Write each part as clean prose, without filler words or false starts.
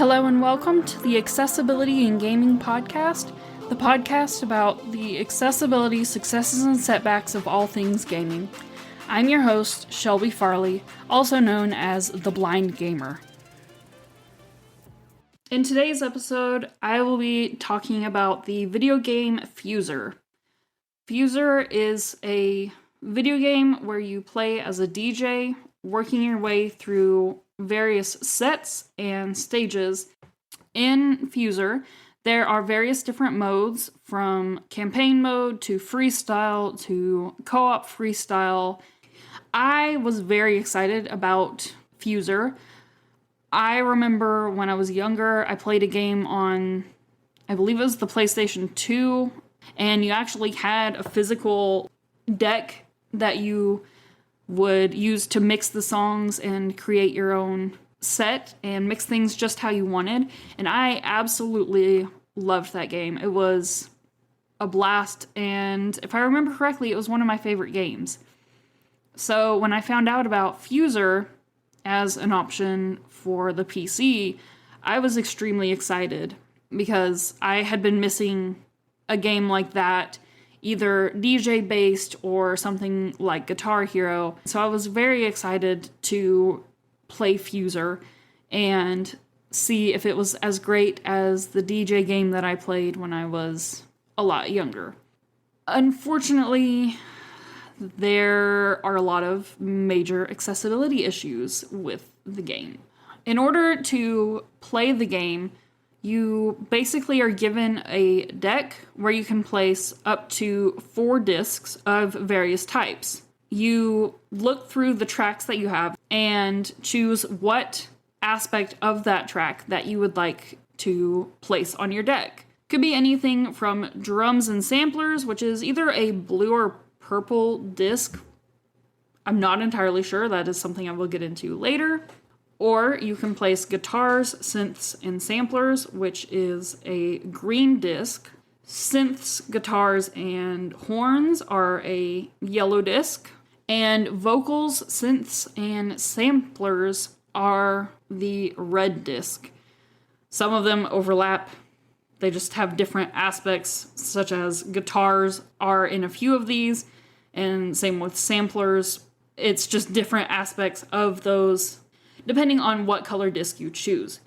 Hello and welcome to the Accessibility in Gaming podcast, the podcast about the accessibility, successes, and setbacks of all things gaming. I'm your host, Shelby Farley, also known as the Blind Gamer. In today's episode, I will be talking about the video game Fuser. Fuser is a video game where you play as a DJ, working your way through various sets and stages. In Fuser, there are various different modes, from campaign mode to freestyle to co-op freestyle. I was very excited about Fuser. I remember when I was younger, I played a game on, I believe it was the PlayStation 2, and you actually had a physical deck that you would use to mix the songs and create your own set and mix things just how you wanted. And I absolutely loved that game. It was a blast, and if I remember correctly, it was one of my favorite games. So when I found out about Fuser as an option for the PC, I was extremely excited because I had been missing a game like that, either DJ-based or something like Guitar Hero. So I was very excited to play Fuser and see if it was as great as the DJ game that I played when I was a lot younger. Unfortunately, there are a lot of major accessibility issues with the game. In order to play the game, you basically are given a deck where you can place up to 4 discs of various types. You look through the tracks that you have and choose what aspect of that track that you would like to place on your deck. Could be anything from drums and samplers, which is either a blue or purple disc. I'm not entirely sure. That is something I will get into later. Or you can place guitars, synths, and samplers, which is a green disc. Synths, guitars, and horns are a yellow disc. And vocals, synths, and samplers are the red disc. Some of them overlap. They just have different aspects, such as guitars are in a few of these, and same with samplers. It's just different aspects of those, depending on what color disc you choose.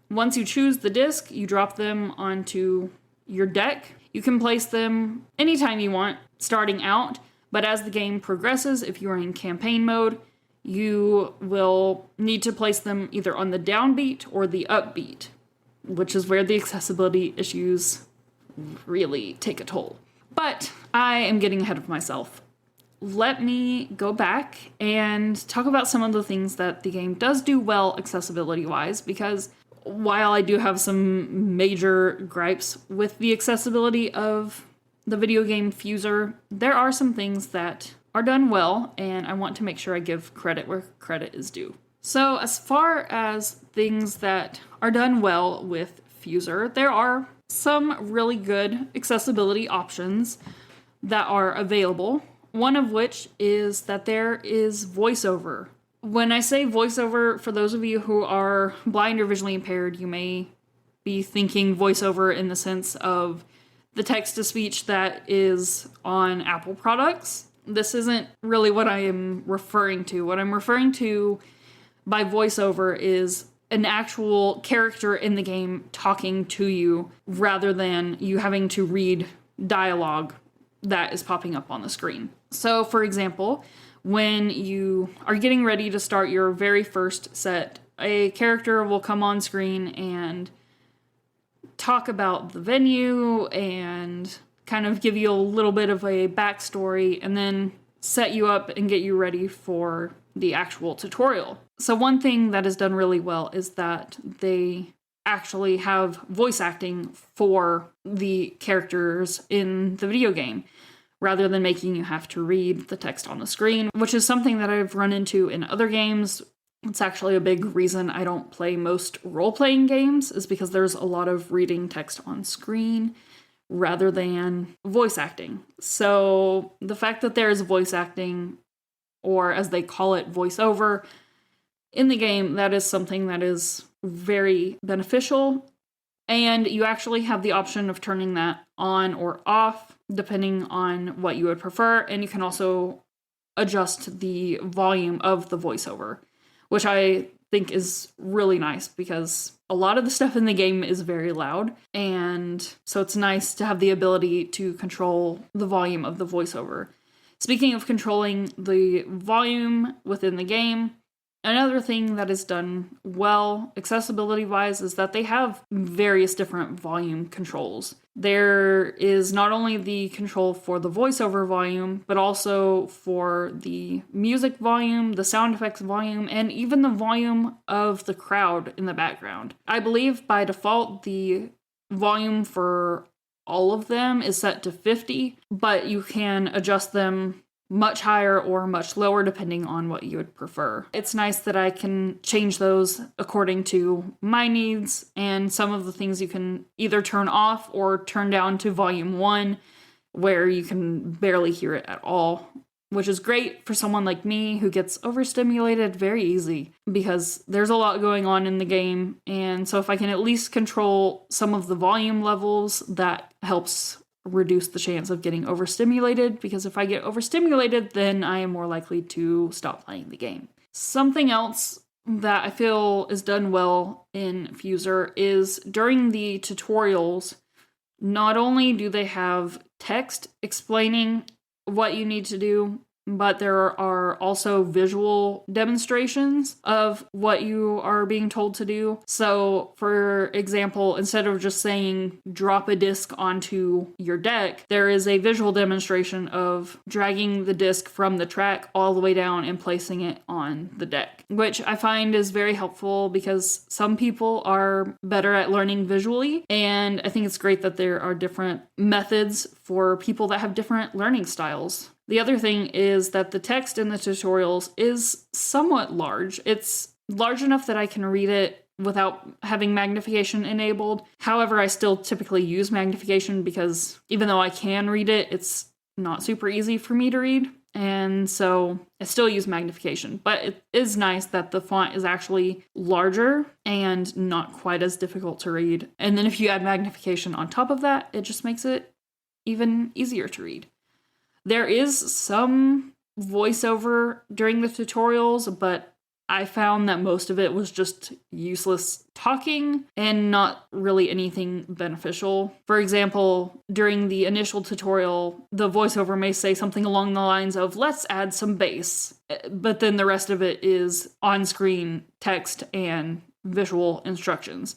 Once you choose the disc, you drop them onto your deck. You can place them anytime you want, starting out, but as the game progresses, if you are in campaign mode, you will need to place them either on the downbeat or the upbeat, which is where the accessibility issues really take a toll. But I am getting ahead of myself. Let me go back and talk about some of the things that the game does do well accessibility-wise, because while I do have some major gripes with the accessibility of the video game Fuser, there are some things that are done well, and I want to make sure I give credit where credit is due. So as far as things that are done well with Fuser, there are some really good accessibility options that are available. One of which is that there is voiceover. When I say voiceover, for those of you who are blind or visually impaired, you may be thinking voiceover in the sense of the text-to-speech that is on Apple products. This isn't really what I am referring to. What I'm referring to by voiceover is an actual character in the game talking to you rather than you having to read dialogue that is popping up on the screen. So, for example, when you are getting ready to start your very first set, a character will come on screen and talk about the venue and kind of give you a little bit of a backstory and then set you up and get you ready for the actual tutorial. So one thing that is done really well is that they actually have voice acting for the characters in the video game, rather than making you have to read the text on the screen, which is something that I've run into in other games. It's actually a big reason I don't play most role-playing games, is because there's a lot of reading text on screen rather than voice acting. So the fact that there is voice acting, or as they call it, voiceover, in the game, that is something that is very beneficial. And you actually have the option of turning that on or off depending on what you would prefer. And you can also adjust the volume of the voiceover, which I think is really nice because a lot of the stuff in the game is very loud. And so it's nice to have the ability to control the volume of the voiceover. Speaking of controlling the volume within the game, another thing that is done well, accessibility-wise, is that they have various different volume controls. There is not only the control for the voiceover volume, but also for the music volume, the sound effects volume, and even the volume of the crowd in the background. I believe by default, the volume for all of them is set to 50, but you can adjust them much higher or much lower depending on what you would prefer. It's nice that I can change those according to my needs, and some of the things you can either turn off or turn down to volume 1 where you can barely hear it at all, which is great for someone like me who gets overstimulated very easy because there's a lot going on in the game. And so if I can at least control some of the volume levels, that helps reduce the chance of getting overstimulated, because if I get overstimulated, then I am more likely to stop playing the game. Something else that I feel is done well in Fuser is during the tutorials, not only do they have text explaining what you need to do, but there are also visual demonstrations of what you are being told to do. So, for example, instead of just saying drop a disc onto your deck, there is a visual demonstration of dragging the disc from the track all the way down and placing it on the deck, which I find is very helpful because some people are better at learning visually, and I think it's great that there are different methods for people that have different learning styles. The other thing is that the text in the tutorials is somewhat large. It's large enough that I can read it without having magnification enabled. However, I still typically use magnification because even though I can read it, it's not super easy for me to read. And so I still use magnification. But it is nice that the font is actually larger and not quite as difficult to read. And then if you add magnification on top of that, it just makes it even easier to read. There is some voiceover during the tutorials, but I found that most of it was just useless talking and not really anything beneficial. For example, during the initial tutorial, the voiceover may say something along the lines of, let's add some bass, but then the rest of it is on-screen text and visual instructions.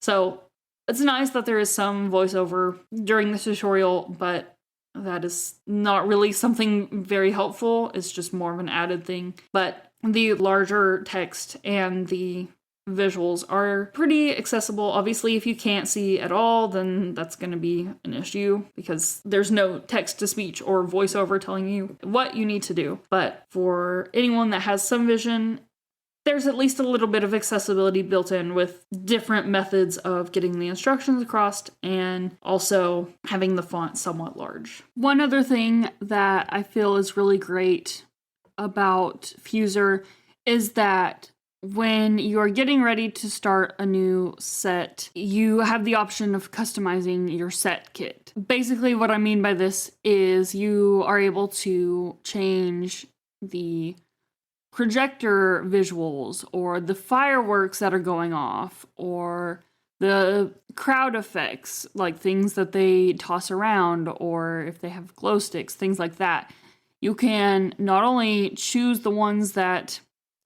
So it's nice that there is some voiceover during the tutorial, but that is not really something very helpful. It's just more of an added thing. But the larger text and the visuals are pretty accessible. Obviously, if you can't see at all, then that's going to be an issue because there's no text-to-speech or voiceover telling you what you need to do. But for anyone that has some vision, there's at least a little bit of accessibility built in with different methods of getting the instructions across and also having the font somewhat large. One other thing that I feel is really great about Fuser is that when you're getting ready to start a new set, you have the option of customizing your set kit. Basically, what I mean by this is you are able to change the projector visuals or the fireworks that are going off or the crowd effects, like things that they toss around or if they have glow sticks, things like that. You can not only choose the ones that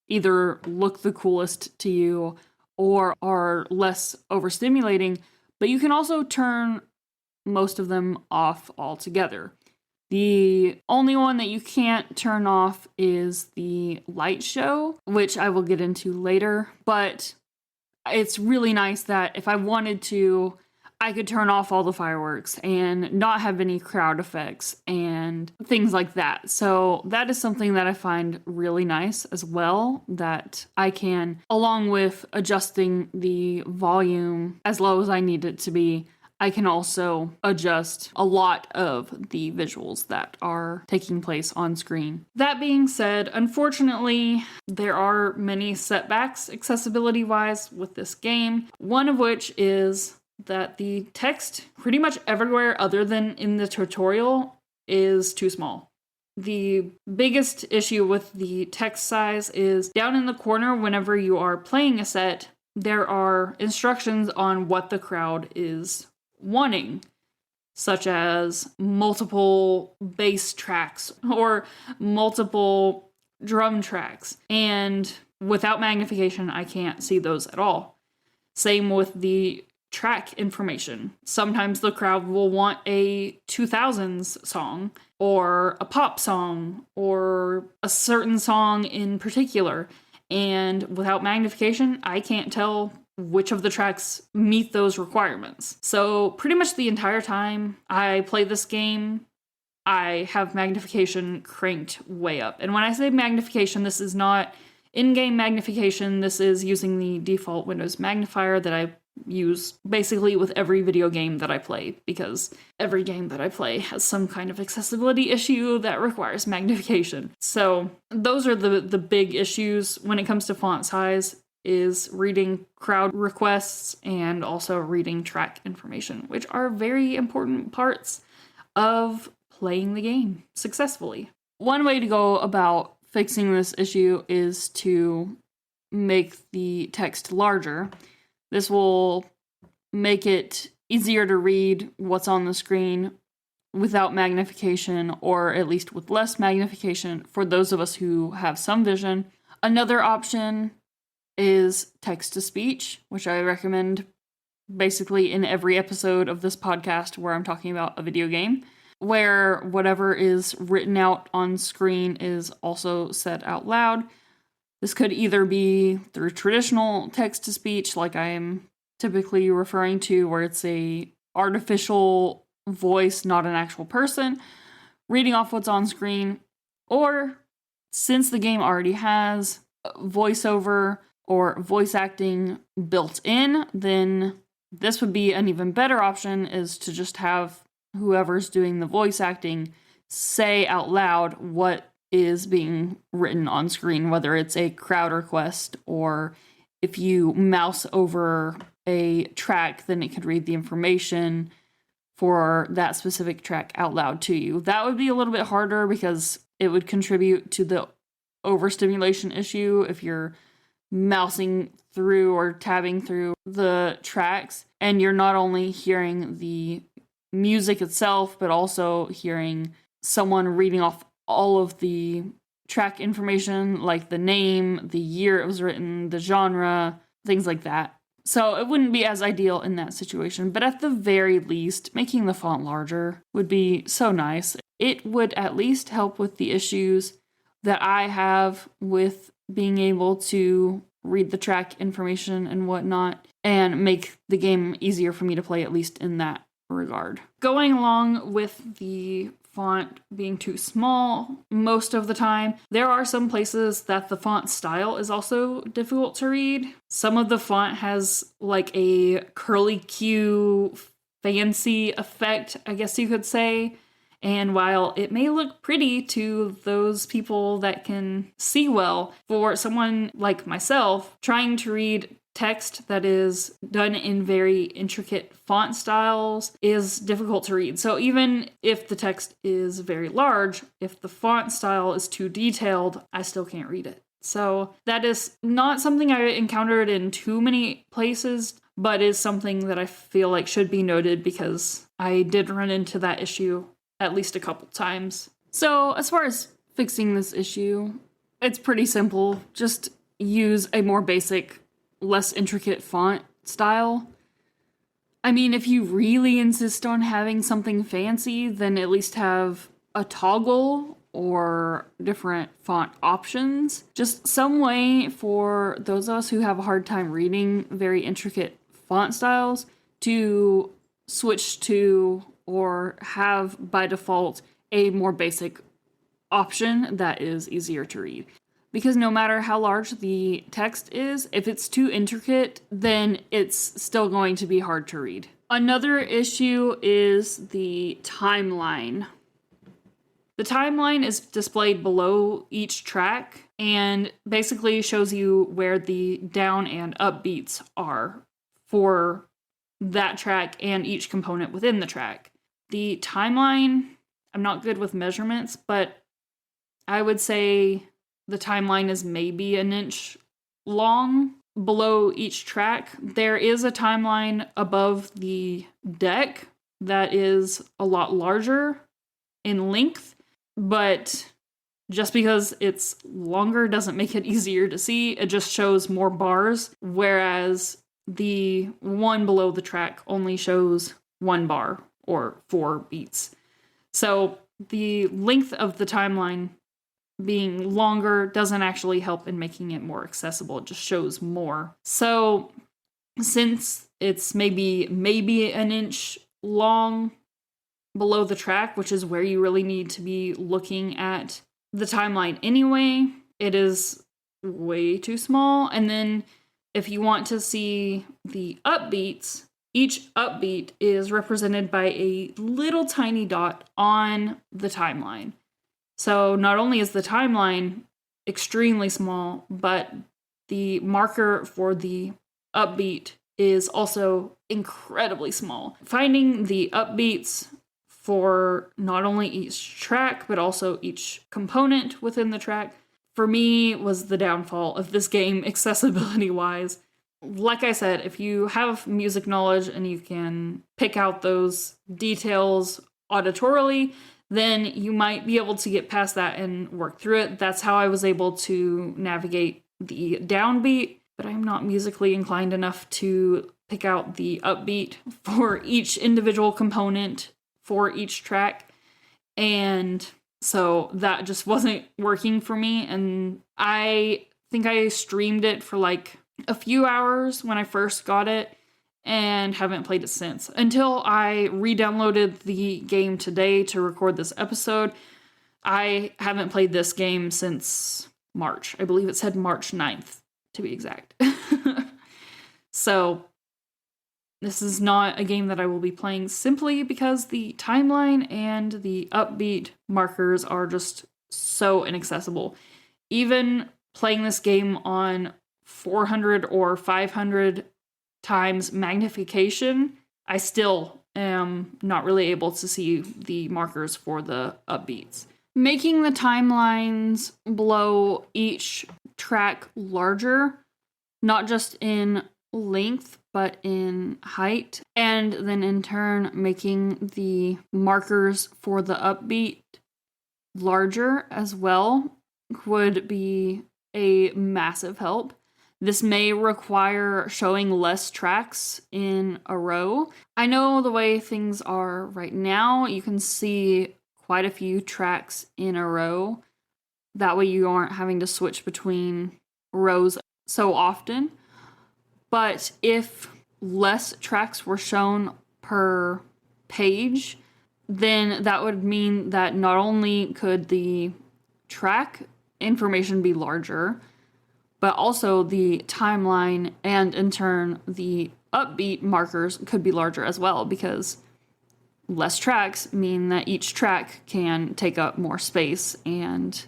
either look the coolest to you or are less overstimulating, but you can also turn most of them off altogether. The only one that you can't turn off is the light show, which I will get into later, but it's really nice that if I wanted to, I could turn off all the fireworks and not have any crowd effects and things like that. So that is something that I find really nice as well, that I can, along with adjusting the volume as low as I need it to be, I can also adjust a lot of the visuals that are taking place on screen. That being said, unfortunately, there are many setbacks accessibility-wise with this game, one of which is that the text pretty much everywhere other than in the tutorial is too small. The biggest issue with the text size is down in the corner whenever you are playing a set, there are instructions on what the crowd is wanting, such as multiple bass tracks or multiple drum tracks. And without magnification, I can't see those at all. Same with the track information. Sometimes the crowd will want a 2000s song or a pop song or a certain song in particular. And without magnification, I can't tell which of the tracks meet those requirements. So pretty much the entire time I play this game, I have magnification cranked way up. And when I say magnification, this is not in-game magnification. This is using the default Windows magnifier that I use basically with every video game that I play, because every game that I play has some kind of accessibility issue that requires magnification. So those are the big issues when it comes to font size, is reading crowd requests and also reading track information, which are very important parts of playing the game successfully. One way to go about fixing this issue is to make the text larger. This will make it easier to read what's on the screen without magnification, or at least with less magnification for those of us who have some vision. Another option is text-to-speech, which I recommend basically in every episode of this podcast where I'm talking about a video game, where whatever is written out on screen is also said out loud. This could either be through traditional text-to-speech, like I am typically referring to, where it's a artificial voice, not an actual person, reading off what's on screen, or since the game already has voiceover or voice acting built in, then this would be an even better option, is to just have whoever's doing the voice acting say out loud what is being written on screen, whether it's a crowd request, or if you mouse over a track, then it could read the information for that specific track out loud to you. That would be a little bit harder because it would contribute to the overstimulation issue if you're mousing through or tabbing through the tracks and you're not only hearing the music itself, but also hearing someone reading off all of the track information, like the name, the year it was written, the genre, things like that. So it wouldn't be as ideal in that situation, but at the very least, making the font larger would be so nice. It would at least help with the issues that I have with being able to read the track information and whatnot, and make the game easier for me to play, at least in that regard. Going along with the font being too small most of the time, there are some places that the font style is also difficult to read. Some of the font has like a curly Q fancy effect, I guess you could say. And while it may look pretty to those people that can see well, for someone like myself, trying to read text that is done in very intricate font styles is difficult to read. So even if the text is very large, if the font style is too detailed, I still can't read it. So that is not something I encountered in too many places, but is something that I feel like should be noted because I did run into that issue at least a couple times. So as far as fixing this issue, it's pretty simple. Just use a more basic, less intricate font style. I mean, if you really insist on having something fancy, then at least have a toggle or different font options. Just some way for those of us who have a hard time reading very intricate font styles to switch to or have by default a more basic option that is easier to read. Because no matter how large the text is, if it's too intricate, then it's still going to be hard to read. Another issue is the timeline. The timeline is displayed below each track and basically shows you where the down and up beats are for that track and each component within the track. The timeline, I'm not good with measurements, but I would say the timeline is maybe an inch long below each track. There is a timeline above the deck that is a lot larger in length, but just because it's longer doesn't make it easier to see. It just shows more bars, whereas the one below the track only shows 1 bar or 4 beats. So the length of the timeline being longer doesn't actually help in making it more accessible. It just shows more. So since it's maybe an inch long below the track, which is where you really need to be looking at the timeline anyway, it is way too small. And then if you want to see the upbeats, each upbeat is represented by a little tiny dot on the timeline. So not only is the timeline extremely small, but the marker for the upbeat is also incredibly small. Finding the upbeats for not only each track, but also each component within the track, for me was the downfall of this game accessibility-wise. Like I said, if you have music knowledge and you can pick out those details auditorily, then you might be able to get past that and work through it. That's how I was able to navigate the downbeat, but I'm not musically inclined enough to pick out the upbeat for each individual component for each track. And so that just wasn't working for me. And I think I streamed it for like a few hours when I first got it and haven't played it since. Until I re-downloaded the game today to record this episode, I haven't played this game since March. I believe it said March 9th, to be exact. So this is not a game that I will be playing simply because the timeline and the upbeat markers are just so inaccessible. Even playing this game on 400 or 500 times magnification, I still am not really able to see the markers for the upbeats. Making the timelines below each track larger, not just in length, but in height, and then in turn making the markers for the upbeat larger as well would be a massive help. This may require showing less tracks in a row. I know the way things are right now, you can see quite a few tracks in a row. That way you aren't having to switch between rows so often. But if less tracks were shown per page, then that would mean that not only could the track information be larger, but also the timeline and in turn the upbeat markers could be larger as well, because less tracks mean that each track can take up more space and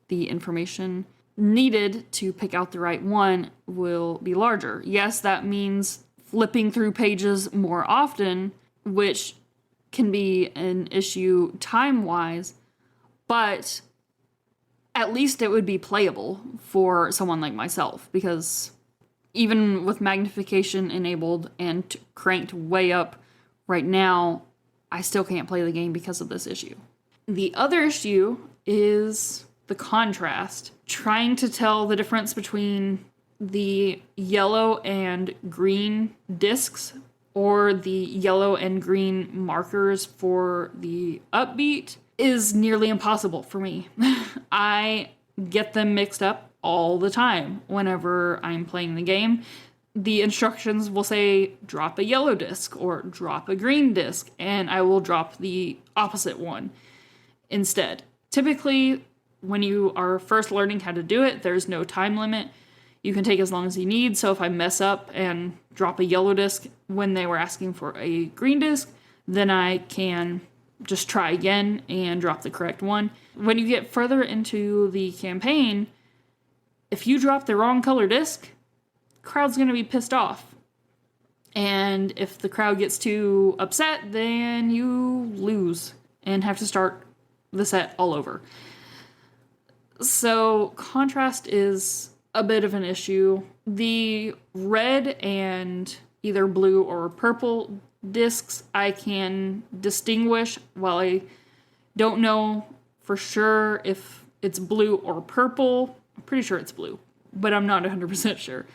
the information needed to pick out the right one will be larger. Yes, that means flipping through pages more often, which can be an issue time-wise, but at least it would be playable for someone like myself, because even with magnification enabled and cranked way up right now, I still can't play the game because of this issue. The other issue is the contrast. Trying to tell the difference between the yellow and green discs or the yellow and green markers for the upbeat is nearly impossible for me. I get them mixed up all the time whenever I'm playing the game. The instructions will say drop a yellow disc or drop a green disc, and I will drop the opposite one instead. Typically, when you are first learning how to do it, there's no time limit. You can take as long as you need. So if I mess up and drop a yellow disc when they were asking for a green disc, then I can just try again and drop the correct one. When you get further into the campaign, if you drop the wrong color disc, the crowd's going to be pissed off. And if the crowd gets too upset, then you lose and have to start the set all over. So contrast is a bit of an issue. The red and either blue or purple discs I can distinguish. While I don't know for sure if it's blue or purple, I'm pretty sure it's blue, but I'm not 100% sure.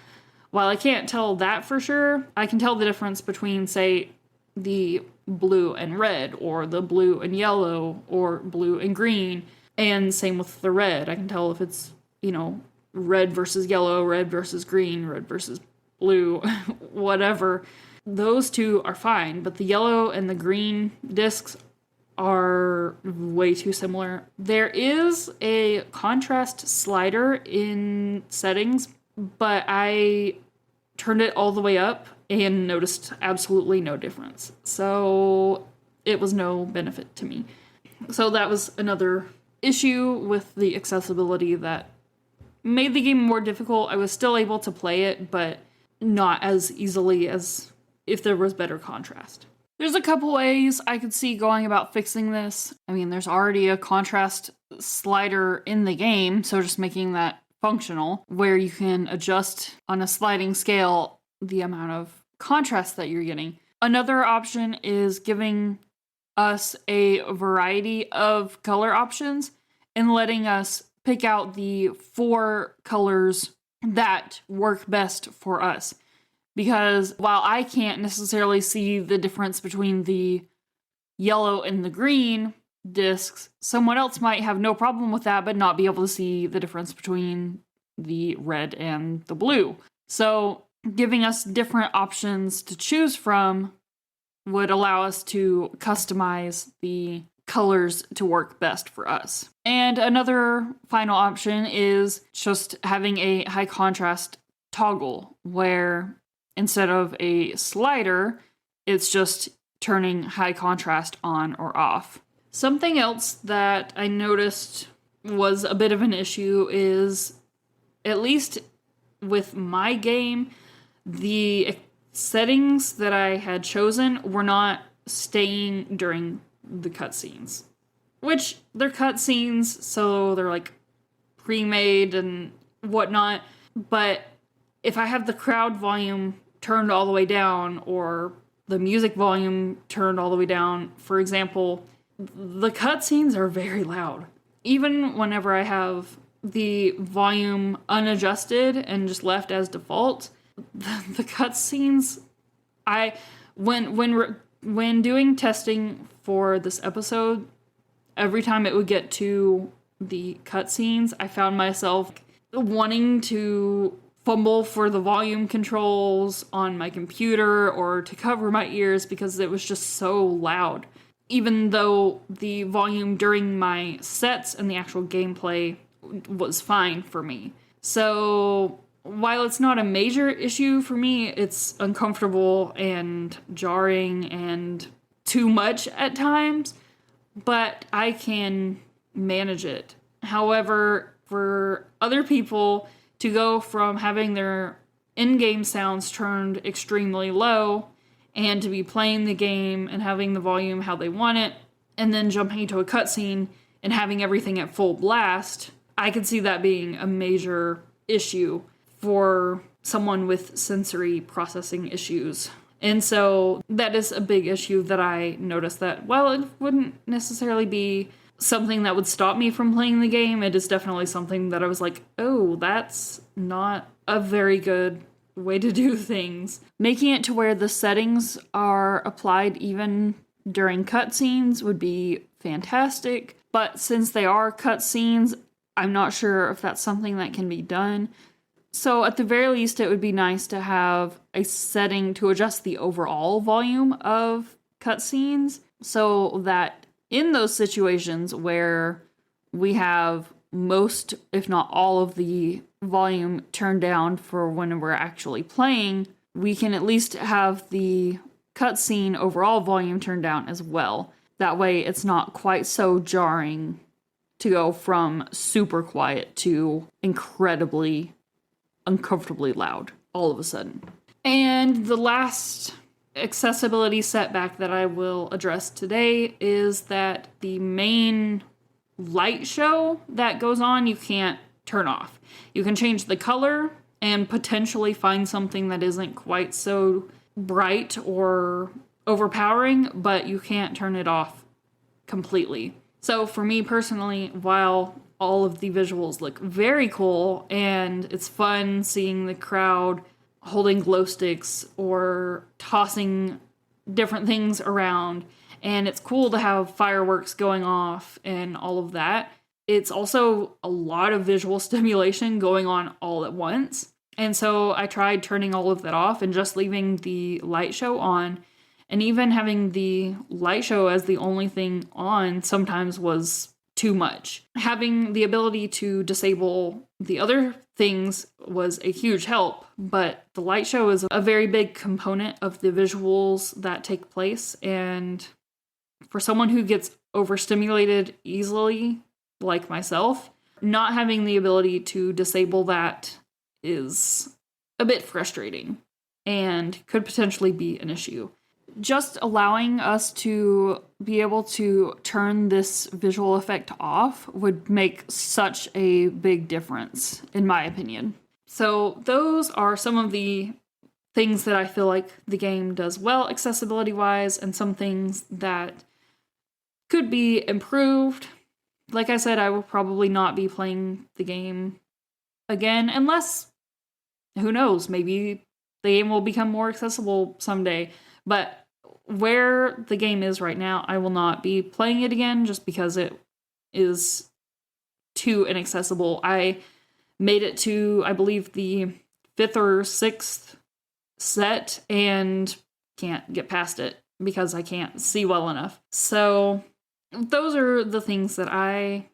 While I can't tell that for sure, I can tell the difference between, say, the blue and red, or the blue and yellow, or blue and green, and same with the red. I can tell if it's, red versus yellow, red versus green, red versus blue, whatever. Those two are fine, but the yellow and the green discs are way too similar. There is a contrast slider in settings, but I turned it all the way up and noticed absolutely no difference. So it was no benefit to me. So that was another issue with the accessibility that made the game more difficult. I was still able to play it, but not as easily as if there was better contrast. There's a couple ways I could see going about fixing this. I mean, there's already a contrast slider in the game, so just making that functional, where you can adjust on a sliding scale the amount of contrast that you're getting. Another option is giving us a variety of color options and letting us pick out the 4 colors that work best for us. Because while I can't necessarily see the difference between the yellow and the green discs, someone else might have no problem with that, but not be able to see the difference between the red and the blue. So giving us different options to choose from would allow us to customize the colors to work best for us. And another final option is just having a high contrast toggle, where instead of a slider, it's just turning high contrast on or off. Something else that I noticed was a bit of an issue is, at least with my game, the settings that I had chosen were not staying during the cutscenes. Which, they're cutscenes, so they're like pre-made and whatnot, but if I have the crowd volume turned all the way down, or the music volume turned all the way down, for example, the cutscenes are very loud. Even whenever I have the volume unadjusted and just left as default, the cutscenes, when doing testing for this episode, every time it would get to the cutscenes, I found myself wanting to fumble for the volume controls on my computer or to cover my ears because it was just so loud. Even though the volume during my sets and the actual gameplay was fine for me. So while it's not a major issue for me, it's uncomfortable and jarring and too much at times, but I can manage it. However, for other people to go from having their in-game sounds turned extremely low and to be playing the game and having the volume how they want it, and then jumping into a cutscene and having everything at full blast, I could see that being a major issue for someone with sensory processing issues. And so that is a big issue that I noticed, that while it wouldn't necessarily be something that would stop me from playing the game, it is definitely something that I was like, oh, that's not a very good way to do things. Making it to where the settings are applied even during cutscenes would be fantastic, but since they are cutscenes, I'm not sure if that's something that can be done. So at the very least, it would be nice to have a setting to adjust the overall volume of cutscenes so that in those situations where we have most, if not all, of the volume turned down for when we're actually playing, we can at least have the cutscene overall volume turned down as well. That way it's not quite so jarring to go from super quiet to incredibly, uncomfortably loud all of a sudden. And the last accessibility setback that I will address today is that the main light show that goes on, you can't turn off. You can change the color and potentially find something that isn't quite so bright or overpowering, but you can't turn it off completely. So for me personally, while all of the visuals look very cool and it's fun seeing the crowd holding glow sticks or tossing different things around, and it's cool to have fireworks going off and all of that, it's also a lot of visual stimulation going on all at once. And so I tried turning all of that off and just leaving the light show on. And even having the light show as the only thing on sometimes was too much. Having the ability to disable the other things was a huge help, but the light show is a very big component of the visuals that take place. And for someone who gets overstimulated easily, like myself, not having the ability to disable that is a bit frustrating and could potentially be an issue. Just allowing us to be able to turn this visual effect off would make such a big difference, in my opinion. So those are some of the things that I feel like the game does well accessibility-wise, and some things that could be improved. Like I said, I will probably not be playing the game again, unless, who knows, maybe the game will become more accessible someday. But where the game is right now, I will not be playing it again just because it is too inaccessible. I made it to, I believe, the 5th or 6th set and can't get past it because I can't see well enough. So those are the things that I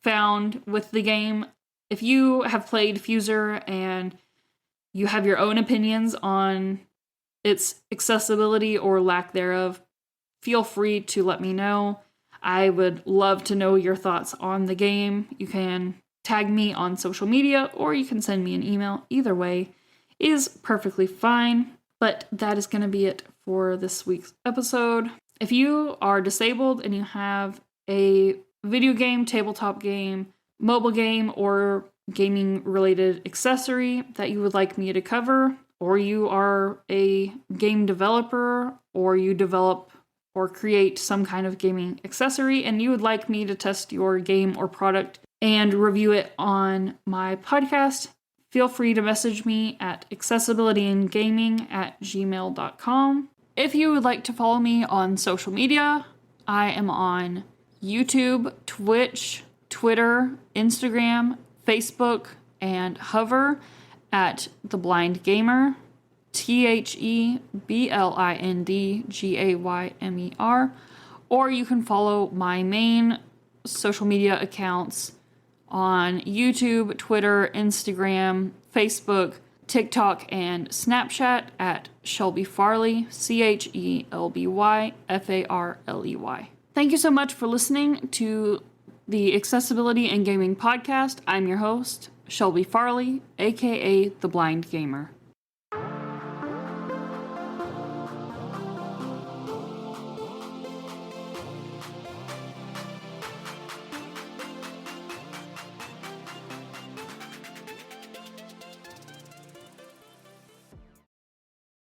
found with the game. If you have played Fuser and you have your own opinions on its accessibility or lack thereof, feel free to let me know. I would love to know your thoughts on the game. You can tag me on social media or you can send me an email. Either way is perfectly fine. But that is going to be it for this week's episode. If you are disabled and you have a video game, tabletop game, mobile game, or gaming related accessory that you would like me to cover, or you are a game developer, or you develop or create some kind of gaming accessory and you would like me to test your game or product and review it on my podcast, feel free to message me at accessibilityandgaming@gmail.com. If you would like to follow me on social media, I am on YouTube, Twitch, Twitter, Instagram, Facebook, and Hover at The Blind Gamer, TheBlindGaymer, or you can follow my main social media accounts on YouTube, Twitter, Instagram, Facebook, TikTok, and Snapchat at Shelby Farley, ChelbyFarley. Thank you so much for listening to the Accessibility and Gaming Podcast. I'm your host, Shelby Farley, aka The Blind Gamer.